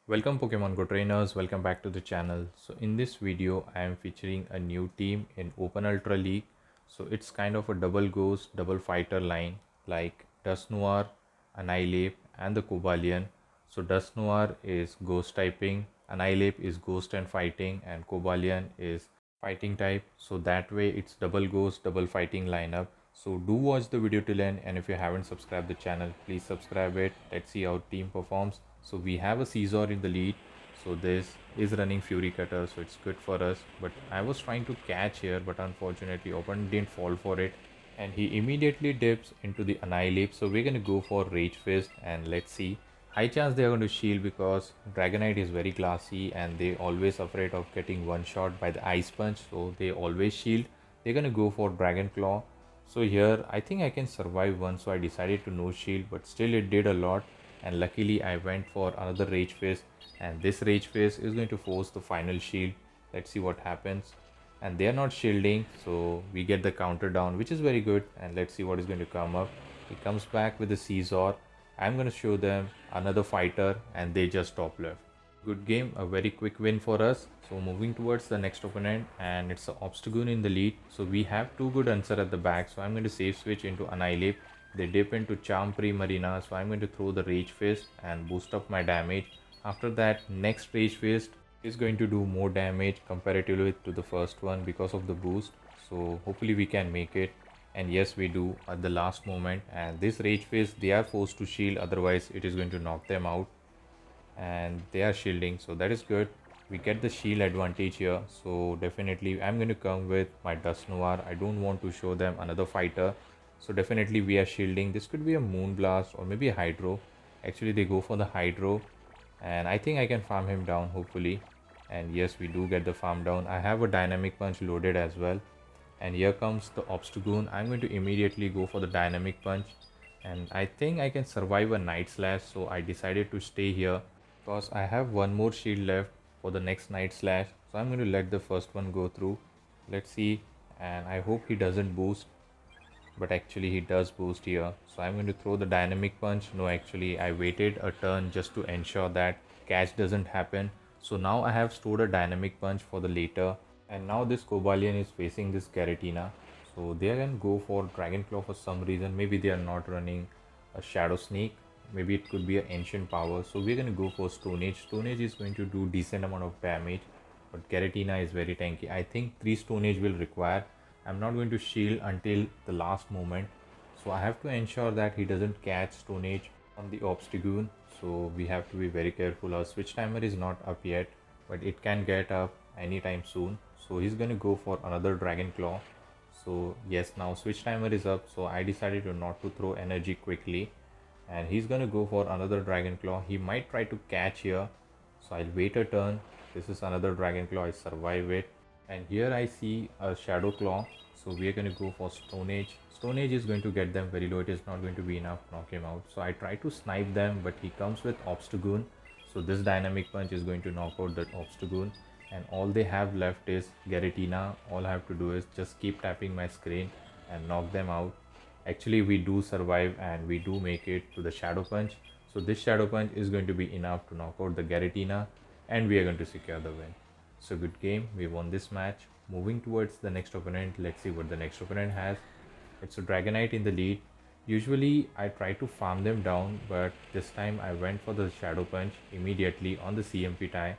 Welcome Pokemon Go trainers, welcome back to the channel. So in this video I am featuring a new team in Open Ultra League. So it's kind of a double ghost, double fighter line like Dust Noir, Annihilate and the Cobalion. So Dust Noir is ghost typing, Annihilate is ghost and fighting, and Cobalion is fighting type. So that way it's double ghost, double fighting lineup. So do watch the video till end, and if you haven't subscribed the channel, please subscribe it. Let's see how team performs. So we have a Scizor in the lead. So this is running Feraligatr, so it's good for us. But I was trying to catch here, but unfortunately opponent didn't fall for it. And he immediately dips into the Annihilate. So we're gonna go for Rage Fist and let's see. High chance they are going to shield because Dragonite is very classy and they always afraid of getting one shot by the Ice Punch. So they always shield. They're gonna go for Dragon Claw. So here I think I can survive one, so I decided to no shield, but still it did a lot. And luckily I went for another Rage Phase, and this Rage Phase is going to force the final shield. Let's see what happens. And they are not shielding, so we get the counter down, which is very good. And let's see what is going to come up. He comes back with the Scizor. I'm going to show them another fighter and they just top left. Good game, a very quick win for us. So moving towards the next opponent, and it's Obstagoon in the lead. So we have two good answer at the back. So I'm going to save switch into Annihilate. They dip into Charm Pre-Marina. So I'm going to throw the Rage Fist and boost up my damage. After that, next Rage Fist is going to do more damage comparatively to the first one because of the boost. So hopefully we can make it. And yes, we do at the last moment. And this Rage Fist, they are forced to shield, otherwise it is going to knock them out. And they are shielding, so that is good. We get the shield advantage here. So definitely I'm going to come with my Dust Noir. I don't want to show them another fighter. So definitely we are shielding. This could be a Moonblast or maybe a Hydro. Actually they go for the Hydro, and I think I can farm him down hopefully. And yes, we do get the farm down. I have a Dynamic Punch loaded as well. And here comes the Obstagoon. I'm going to immediately go for the Dynamic Punch, and I think I can survive a Night Slash, so I decided to stay here because I have one more shield left for the next Night Slash. So I'm going to let the first one go through. Let's see, and I hope he doesn't boost, but actually he does boost here. So I'm going to throw the Dynamic Punch. No, actually I waited a turn just to ensure that catch doesn't happen. So now I have stored a Dynamic Punch for the later. And now this Cobalion is facing this Garatina. So they can go for Dragon Claw for some reason. Maybe they are not running a Shadow Sneak. Maybe it could be an Ancient Power. So we're going to go for Stone Age. Stone Age is going to do decent amount of damage. But Garatina is very tanky. I think 3 Stone Age will require. I'm not going to shield until the last moment. So I have to ensure that he doesn't catch Stone Age on the Obstagoon. So we have to be very careful. Our switch timer is not up yet, but it can get up anytime soon. So he's going to go for another Dragon Claw. So yes, now switch timer is up. So I decided to not to throw energy quickly. And he's going to go for another Dragon Claw. He might try to catch here. So I'll wait a turn. This is another Dragon Claw. I survive it. And here I see a Shadow Claw. So we are going to go for Stone Age. Stone Age is going to get them very low. It is not going to be enough to knock him out. So I try to snipe them, but he comes with Obstagoon. So this Dynamic Punch is going to knock out that Obstagoon. And all they have left is Garatina. All I have to do is just keep tapping my screen and knock them out. Actually we do survive and we do make it to the Shadow Punch. So this Shadow Punch is going to be enough to knock out the Garatina, and we are going to secure the win. So good game, we won this match. Moving towards the next opponent, let's see what the next opponent has. It's a Dragonite in the lead. Usually I try to farm them down, but this time I went for the Shadow Punch immediately on the CMP tie,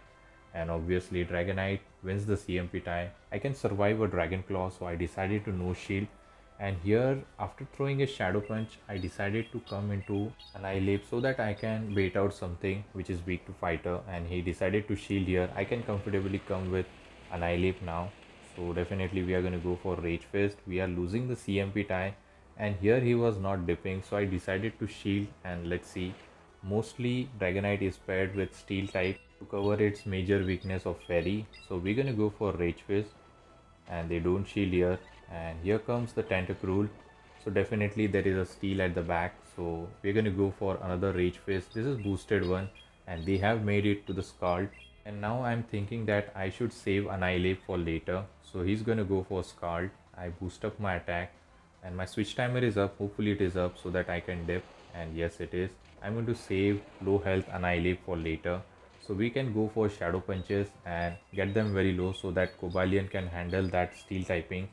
and obviously Dragonite wins the CMP tie. I can survive a Dragon Claw, so I decided to no shield. And here after throwing a Shadow Punch, I decided to come into Annihilate so that I can bait out something which is weak to fighter, and he decided to shield here. I can comfortably come with Annihilate now. So definitely we are going to go for Rage Fist. We are losing the CMP tie, and here he was not dipping, so I decided to shield. And let's see, mostly Dragonite is paired with Steel type to cover its major weakness of Fairy. So we're going to go for Rage Fist, and they don't shield here. And here comes the Tentacruel. So definitely there is a Steel at the back, so we're going to go for another Rage Fist. This is boosted one, and they have made it to the Scald. And now I'm thinking that I should save Annihilate for later. So he's going to go for Scald. I boost up my attack, and my switch timer is up. Hopefully it is up so that I can dip, and yes it is. I'm going to save low health Annihilate for later. So we can go for shadow punches and get them very low so that Cobalion can handle that steel typing.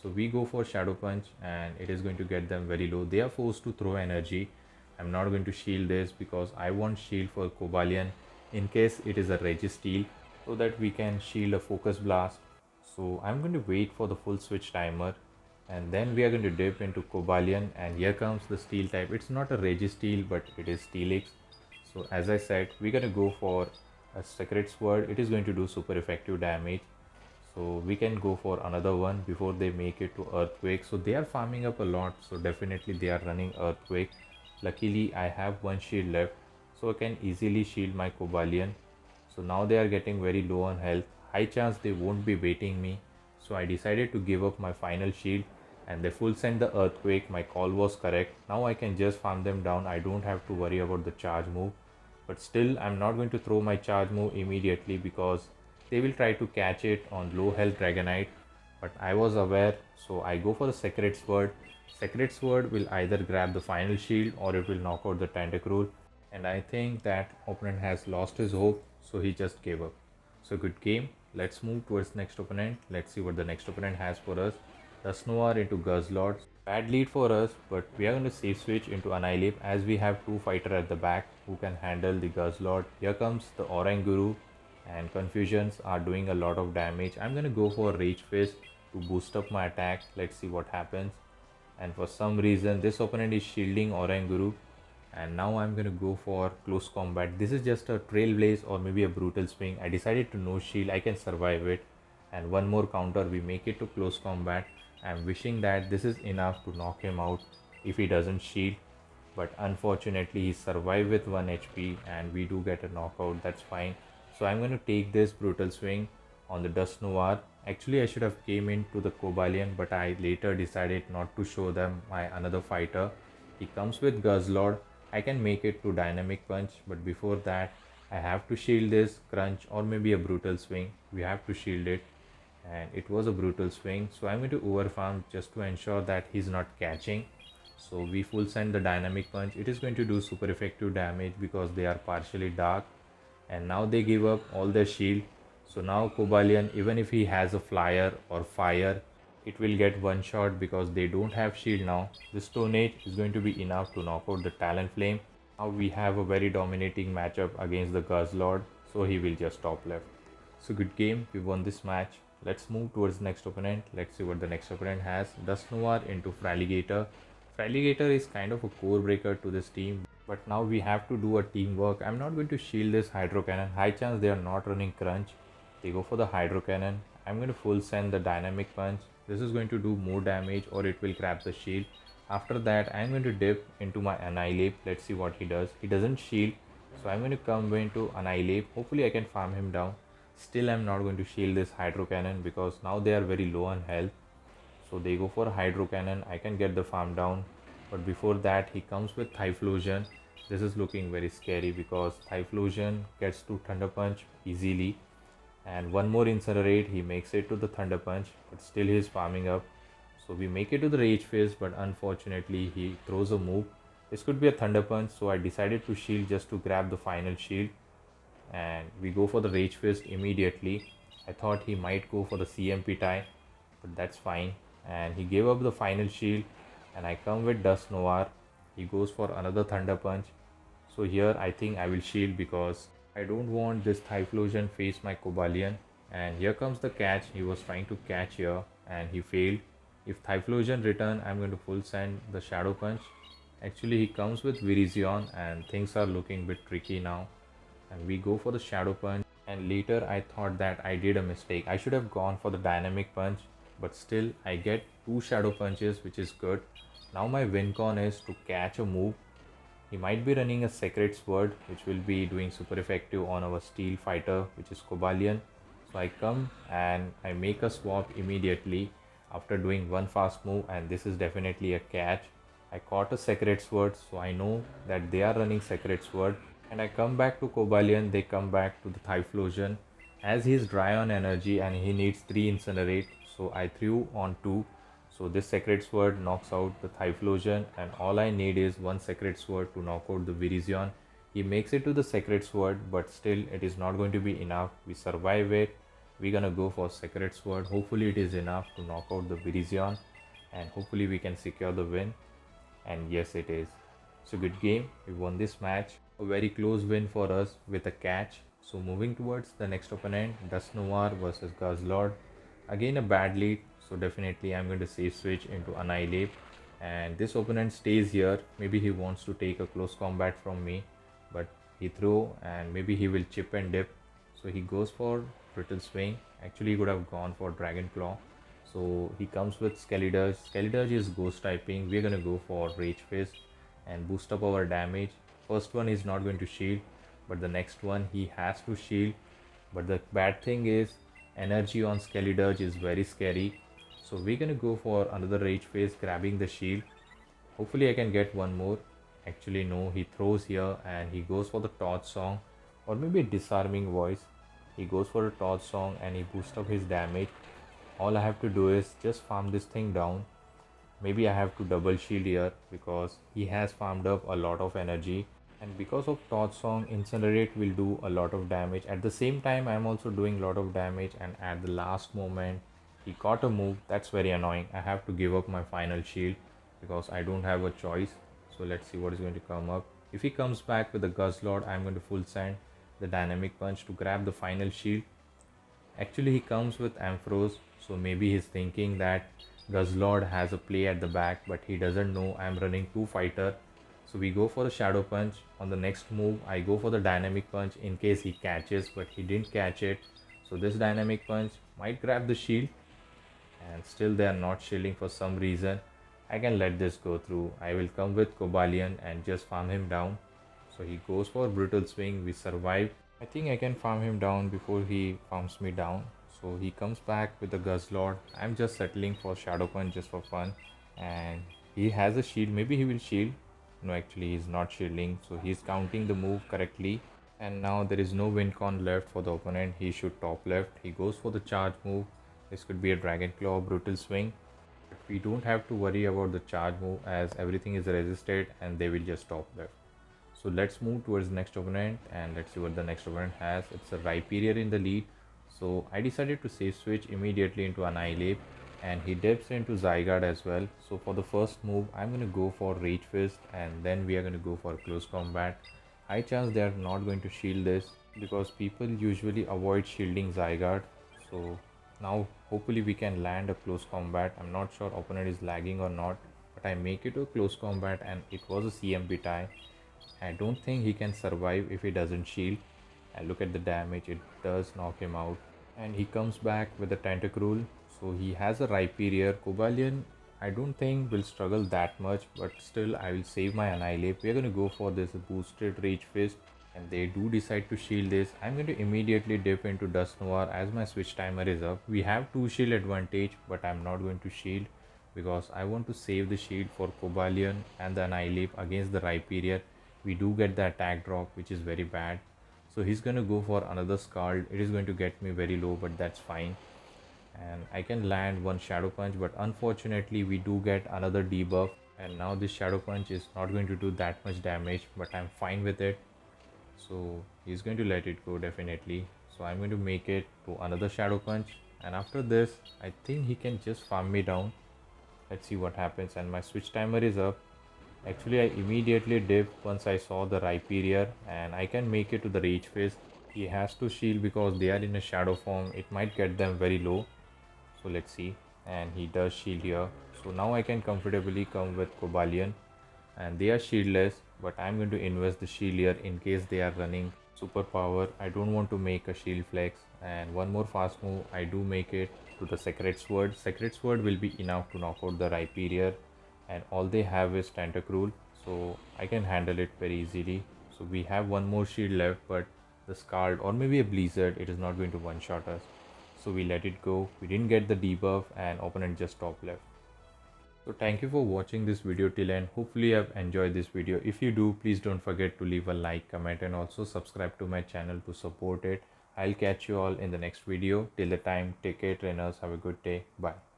So we go for shadow punch and it is going to get them very low. They are forced to throw energy. I'm not going to shield this because I want shield for Cobalion in case it is a Registeel, so that we can shield a focus blast. So I'm going to wait for the full switch timer and then we are going to dip into Cobalion, and here comes the steel type. It's not a Registeel but it is Steelix. So as I said, we're going to go for a Sacred Sword. It is going to do super effective damage. So we can go for another one before they make it to Earthquake. So they are farming up a lot, so definitely they are running Earthquake. Luckily I have one shield left, so I can easily shield my Cobalion. So now they are getting very low on health. High chance they won't be baiting me. So I decided to give up my final shield and they full send the Earthquake. My call was correct. Now I can just farm them down. I don't have to worry about the charge move. But still I'm not going to throw my charge move immediately because they will try to catch it on low health Dragonite. But I was aware, so I go for the Sacred Sword. Sacred Sword will either grab the final shield or it will knock out the Tentacruel. And I think that opponent has lost his hope, so he just gave up. So good game. Let's move towards next opponent. Let's see what the next opponent has for us. Dusknoir into Guzzlord. Bad lead for us, but we are going to safe switch into Annihilate as we have two fighter at the back who can handle the Guzzlord. Here comes the Oranguru and Confusions are doing a lot of damage. I'm going to go for Rage Fist to boost up my attack. Let's see what happens. And for some reason this opponent is shielding Oranguru, and now I'm going to go for close combat. This is just a Trailblaze or maybe a Brutal Swing. I decided to no shield, I can survive it, and one more counter, we make it to close combat. I'm wishing that this is enough to knock him out if he doesn't shield, but unfortunately he survived with 1 HP and we do get a knockout. That's fine. So I'm going to take this Brutal Swing on the Dusknoir. Actually I should have came into the Cobalion, but I later decided not to show them my another fighter. He comes with Guzzlord. I can make it to Dynamic Punch, but before that I have to shield this Crunch or maybe a Brutal Swing. We have to shield it, and it was a Brutal Swing. So I'm going to overfarm just to ensure that he's not catching. So we full send the Dynamic Punch. It is going to do super effective damage because they are partially dark, and now they give up all their shield. So now Cobalion, even if he has a flyer or fire, it will get one shot because they don't have shield now. This Stone Age is going to be enough to knock out the Talonflame. Now we have a very dominating matchup against the Guzzlord, so he will just top left. So good game, we won this match. Let's move towards the next opponent. Let's see what the next opponent has. Dusknoir into Feraligatr. Feraligatr is kind of a core breaker to this team, but now we have to do a teamwork. I'm not going to shield this Hydro Cannon. High chance they are not running Crunch. They go for the Hydro Cannon. I'm going to full send the Dynamic Punch. This is going to do more damage or it will grab the shield. After that I'm going to dip into my Annihilate. Let's see what he does. He doesn't shield, so I'm going to come into Annihilate. Hopefully I can farm him down. Still I'm not going to shield this Hydro Cannon because now they are very low on health. So they go for a Hydro Cannon. I can get the farm down, but before that he comes with Typhlosion. This is looking very scary because Typhlosion gets to Thunder Punch easily, and one more Incinerate, he makes it to the Thunder Punch, but still he is farming up. So we make it to the Rage Fist, but unfortunately he throws a move. This could be a Thunder Punch, so I decided to shield just to grab the final shield, and we go for the Rage Fist immediately. I thought he might go for the CMP tie, but that's fine, and he gave up the final shield, and I come with Dusknoir. He goes for another Thunder Punch. So here I think I will shield because I don't want this Typhlosion face my Cobalion. And here comes the catch. He was trying to catch here and he failed. If Typhlosion return, I'm going to full send the Shadow Punch. Actually he comes with Virizion and things are looking a bit tricky now. And we go for the Shadow Punch, and later I thought that I did a mistake. I should have gone for the Dynamic Punch, but still I get two Shadow Punches, which is good. Now my win con is to catch a move. He might be running a Sacred Sword, which will be doing super effective on our Steel fighter, which is Cobalion. So I come and I make a swap immediately after doing one fast move, and this is definitely a catch. I caught a Sacred Sword, so I know that they are running Sacred Sword. And I come back to Cobalion, they come back to the Typhlosion. As he is dry on energy and he needs 3 Incinerate, so I threw on 2. So this Sacred Sword knocks out the Typhlosion, and all I need is one Sacred Sword to knock out the Virizion. He makes it to the Sacred Sword, but still it is not going to be enough. We survive it. We're gonna go for Sacred Sword. Hopefully it is enough to knock out the Virizion, and hopefully we can secure the win. And yes, it is. It's a good game. We won this match. A very close win for us with a catch. So moving towards the next opponent, Dusknoir versus Guzzlord. Again a bad lead. So definitely I'm going to safe switch into Annihilate. And this opponent stays here. Maybe he wants to take a close combat from me. But he throw and maybe he will chip and dip. So he goes for Brittle Swing. Actually he could have gone for Dragon Claw. So he comes with Scizor. Scizor is ghost typing. We're gonna go for Rage Fist and boost up our damage. First one is not going to shield, but the next one he has to shield. But the bad thing is energy on Scizor is very scary. So we're gonna go for another Rage Fist, grabbing the shield. Hopefully I can get one more. Actually no, he throws here and he goes for the Torch Song, or maybe a Disarming Voice. He goes for a Torch Song and he boosts up his damage. All I have to do is just farm this thing down. Maybe I have to double shield here because he has farmed up a lot of energy, and because of Torch Song, Incinerate will do a lot of damage. At the same time I am also doing a lot of damage, and at the last moment he caught a move. That's very annoying. I have to give up my final shield because I don't have a choice. So let's see what is going to come up. If he comes back with the Guzzlord, I'm going to full send the Dynamic Punch to grab the final shield. Actually he comes with Ampharos, so maybe he's thinking that Guzzlord has a play at the back, but he doesn't know I'm running 2 fighter. So we go for the Shadow Punch. On the next move I go for the Dynamic Punch in case he catches, but he didn't catch it. So this Dynamic Punch might grab the shield, and still they are not shielding for some reason. I can let this go through. I will come with Cobalion and just farm him down. So he goes for Brutal Swing. We survive. I think I can farm him down before he farms me down. So he comes back with the Guzzlord. I'm just settling for Shadow Punch just for fun. And he has a shield. Maybe he will shield. No, actually he's not shielding. So he's counting the move correctly. And now there is no win con left for the opponent. He should top left. He goes for the charge move. This could be a Dragon Claw or Brutal Swing. But we don't have to worry about the charge move as everything is resisted and they will just top left. So let's move towards the next opponent and let's see what the next opponent has. It's a Rhyperior in the lead. So I decided to safe switch immediately into Annihilate, and he dips into Zygarde as well. So for the first move, I'm going to go for Rage Fist, and then we are going to go for close combat. High chance they are not going to shield this because people usually avoid shielding Zygarde. So now hopefully we can land a close combat. I'm not sure opponent is lagging or not, but I make it to a close combat and it was a CMP tie. I don't think he can survive if he doesn't shield. And look at the damage, it does knock him out. And he comes back with a Tentacruel. So he has a Rhyperior. Cobalion I don't think will struggle that much, but still I will save my Annihilate. We're going to go for this boosted Rage Fist, and they do decide to shield this. I'm going to immediately dip into Dusknoir as my switch timer is up. We have 2 shield advantage, but I'm not going to shield because I want to save the shield for Cobalion and the Annihilate against the Rhyperior. We do get the attack drop, which is very bad. So he's going to go for another Scald. It is going to get me very low, but that's fine. And I can land one Shadow Punch, but unfortunately we do get another debuff, and now this Shadow Punch is not going to do that much damage, but I'm fine with it. So he's going to let it go definitely. So I'm going to make it to another Shadow Punch, and after this I think he can just farm me down. Let's see what happens. And my switch timer is up. Actually I immediately dipped once I saw the Rhyperior, and I can make it to the Rage Fist. He has to shield because they are in a shadow form. It might get them very low. So let's see. And he does shield here. So now I can comfortably come with Cobalion, and they are shieldless, but I'm going to invest the shield here in case they are running superpower. I don't want to make a shield flex. And one more fast move, I do make it to the Sacred Sword. Sacred Sword will be enough to knock out the Rhyperior, and all they have is Tentacruel, so I can handle it very easily. So we have one more shield left, but the Scald or maybe a Blizzard, it is not going to one-shot us. So we let it go. We didn't get the debuff and opponent just top left. So thank you for watching this video till end. Hopefully you have enjoyed this video. If you do, please don't forget to leave a like, comment, and also subscribe to my channel to support it. I'll catch you all in the next video. Till the time, take care trainers. Have a good day. Bye.